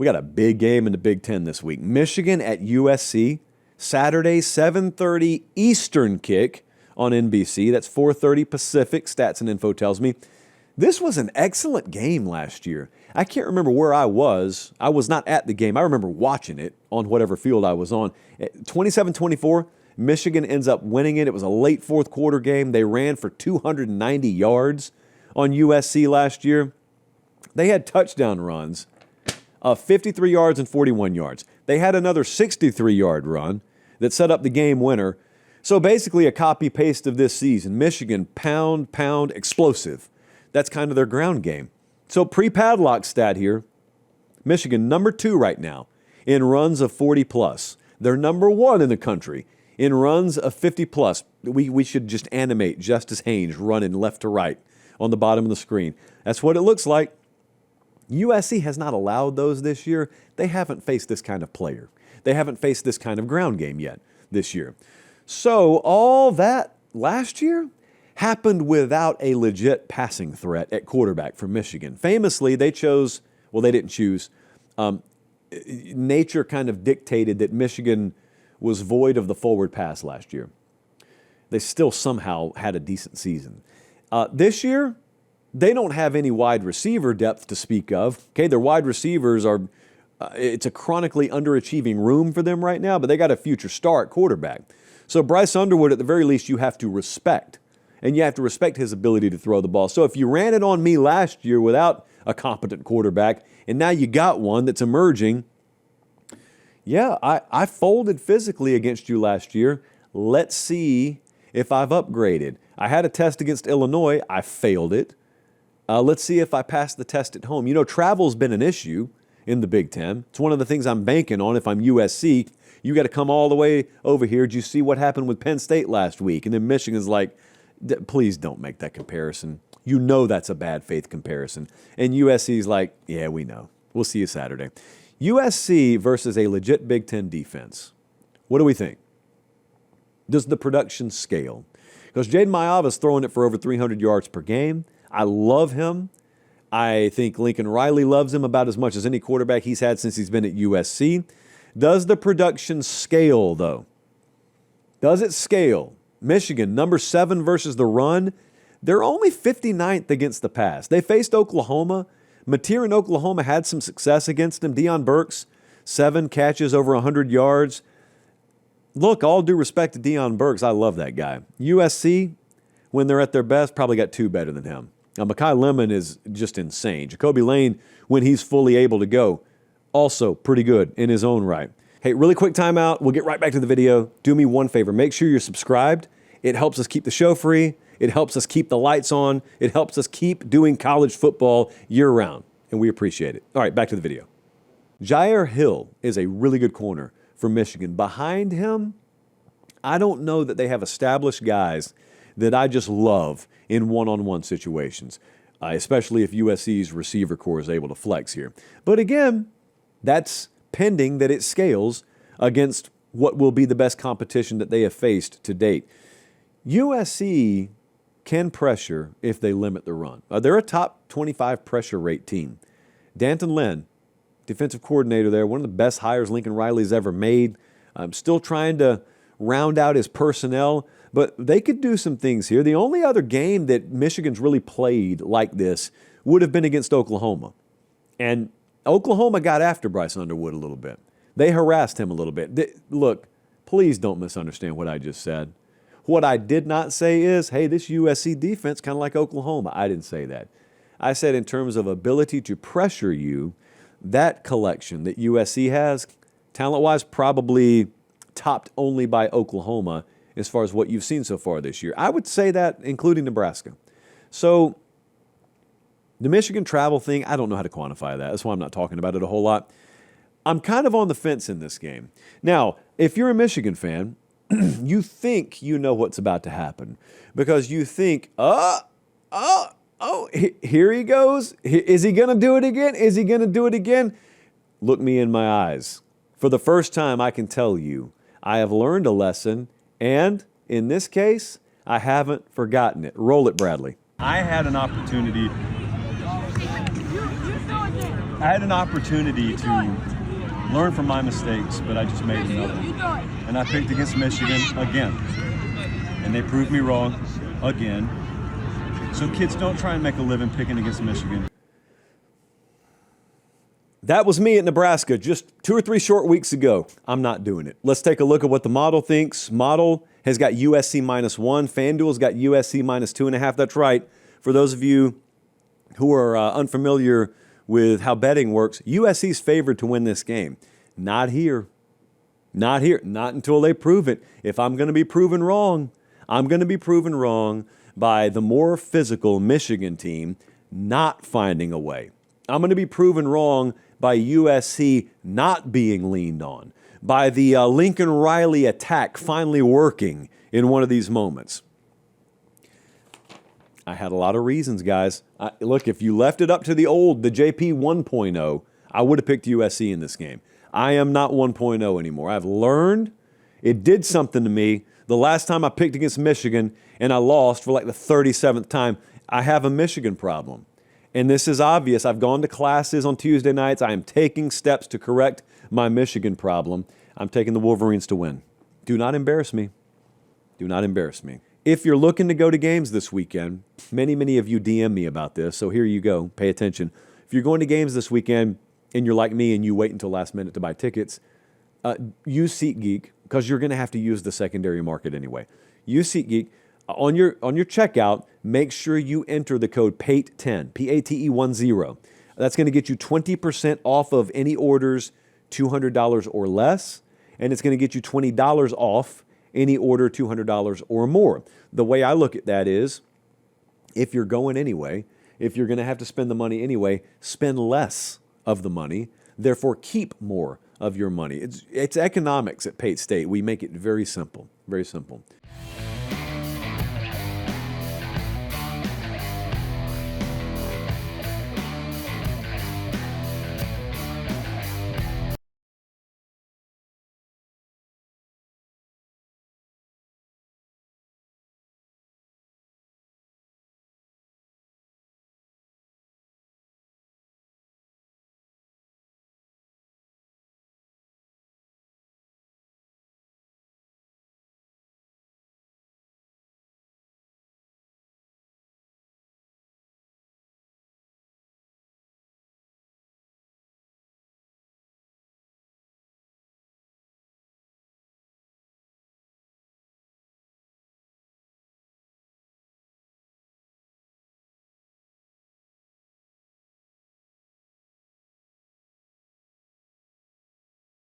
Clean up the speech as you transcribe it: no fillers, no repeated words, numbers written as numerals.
We got a big game in the Big Ten this week. Michigan at USC, Saturday, 7:30 Eastern kick on NBC. That's 4:30 Pacific, Stats and Info tells me. This was an excellent game last year. I can't remember where I was. I was not at the game. I remember watching it on whatever field I was on. 27-24, Michigan ends up winning it. It was a late fourth quarter game. They ran for 290 yards on USC last year. They had touchdown runs of 53 yards and 41 yards. They had another 63-yard run that set up the game winner. So basically a copy-paste of this season. Michigan, pound, explosive. That's kind of their ground game. So pre-padlock stat here, Michigan number 2 right now in runs of 40+. They're number 1 in the country in runs of 50+. We should just animate Justice Haynes running left to right on the bottom of the screen. That's what it looks like. USC has not allowed those this year. They haven't faced this kind of player. They haven't faced this kind of ground game yet this year. So all that last year happened without a legit passing threat at quarterback for Michigan. Famously, they didn't choose. Nature kind of dictated that Michigan was void of the forward pass last year. They still somehow had a decent season. This year, they don't have any wide receiver depth to speak of. Okay, their wide receivers are, it's a chronically underachieving room for them right now, but they got a future star at quarterback. So Bryce Underwood, at the very least, you have to respect. And you have to respect his ability to throw the ball. So if you ran it on me last year without a competent quarterback, and now you got one that's emerging, yeah, I folded physically against you last year. Let's see if I've upgraded. I had a test against Illinois. I failed it. Let's see if I pass the test at home. You know, travel's been an issue in the Big Ten. It's one of the things I'm banking on if I'm USC. You got to come all the way over here. Did you see what happened with Penn State last week? And then Michigan's like, please don't make that comparison. You know that's a bad faith comparison. And USC's like, yeah, we know. We'll see you Saturday. USC versus a legit Big Ten defense. What do we think? Does the production scale? Because Jaden Mayava's throwing it for over 300 yards per game. I love him. I think Lincoln Riley loves him about as much as any quarterback he's had since he's been at USC. Does the production scale, though? Does it scale? Michigan, number 7 versus the run. They're only 59th against the pass. They faced Oklahoma. Mateer in Oklahoma had some success against him. Deion Burks, 7 catches over 100 yards. Look, all due respect to Deion Burks, I love that guy. USC, when they're at their best, probably got 2 better than him. Now, Mekhi Lemon is just insane. Jacoby Lane, when he's fully able to go, also pretty good in his own right. Hey, really quick timeout. We'll get right back to the video. Do me one favor. Make sure you're subscribed. It helps us keep the show free. It helps us keep the lights on. It helps us keep doing college football year-round, and we appreciate it. All right, back to the video. Jair Hill is a really good corner for Michigan. Behind him, I don't know that they have established guys that I just love in one-on-one situations, especially if USC's receiver core is able to flex here. But again, that's pending that it scales against what will be the best competition that they have faced to date. USC can pressure if they limit the run. They're a top 25 pressure rate team. Danton Lynn, defensive coordinator there, one of the best hires Lincoln Riley's ever made. I'm still trying to round out his personnel, but they could do some things here. The only other game that Michigan's really played like this would have been against Oklahoma. And Oklahoma got after Bryce Underwood a little bit. They harassed him a little bit. Look, please don't misunderstand what I just said. What I did not say is, hey, this USC defense kind of like Oklahoma. I didn't say that. I said in terms of ability to pressure you, that collection that USC has, talent-wise, probably topped only by Oklahoma as far as what you've seen so far this year. I would say that including Nebraska. So the Michigan travel thing, I don't know how to quantify that. That's why I'm not talking about it a whole lot. I'm kind of on the fence in this game. Now, if you're a Michigan fan, you think you know what's about to happen because you think, here he goes. Is he going to do it again? Is he going to do it again? Look me in my eyes. For the first time, I can tell you, I have learned a lesson, and in this case, I haven't forgotten it. Roll it, Bradley. I had an opportunity. I had an opportunity to learn from my mistakes, but I just made another one. And I picked against Michigan again. And they proved me wrong again. So kids, don't try and make a living picking against Michigan. That was me at Nebraska just 2 or 3 short weeks ago. I'm not doing it. Let's take a look at what the model thinks. Model has got USC -1. FanDuel's got USC -2.5. That's right. For those of you who are unfamiliar with how betting works, USC's favored to win this game. Not here. Not here. Not until they prove it. If I'm going to be proven wrong, I'm going to be proven wrong by the more physical Michigan team not finding a way. I'm going to be proven wrong by USC not being leaned on, by the Lincoln Riley attack finally working in one of these moments. I had a lot of reasons, guys. Look, if you left it up to the JP 1.0, I would have picked USC in this game. I am not 1.0 anymore. I've learned. It did something to me. The last time I picked against Michigan and I lost for like the 37th time, I have a Michigan problem. And this is obvious. I've gone to classes on Tuesday nights. I am taking steps to correct my Michigan problem. I'm taking the Wolverines to win. Do not embarrass me. Do not embarrass me. If you're looking to go to games this weekend, many of you DM me about this, so here you go. Pay attention. If you're going to games this weekend and you're like me and you wait until last minute to buy tickets, use SeatGeek because you're going to have to use the secondary market anyway. Use SeatGeek. On your checkout, make sure you enter the code PATE10, P-A-T-E 10. That's going to get you 20% off of any orders $200 or less, and it's going to get you $20 off any order $200 or more. The way I look at that is, if you're going anyway, if you're going to have to spend the money anyway, spend less of the money, therefore keep more of your money. It's economics at Pate State. We make it very simple, very simple.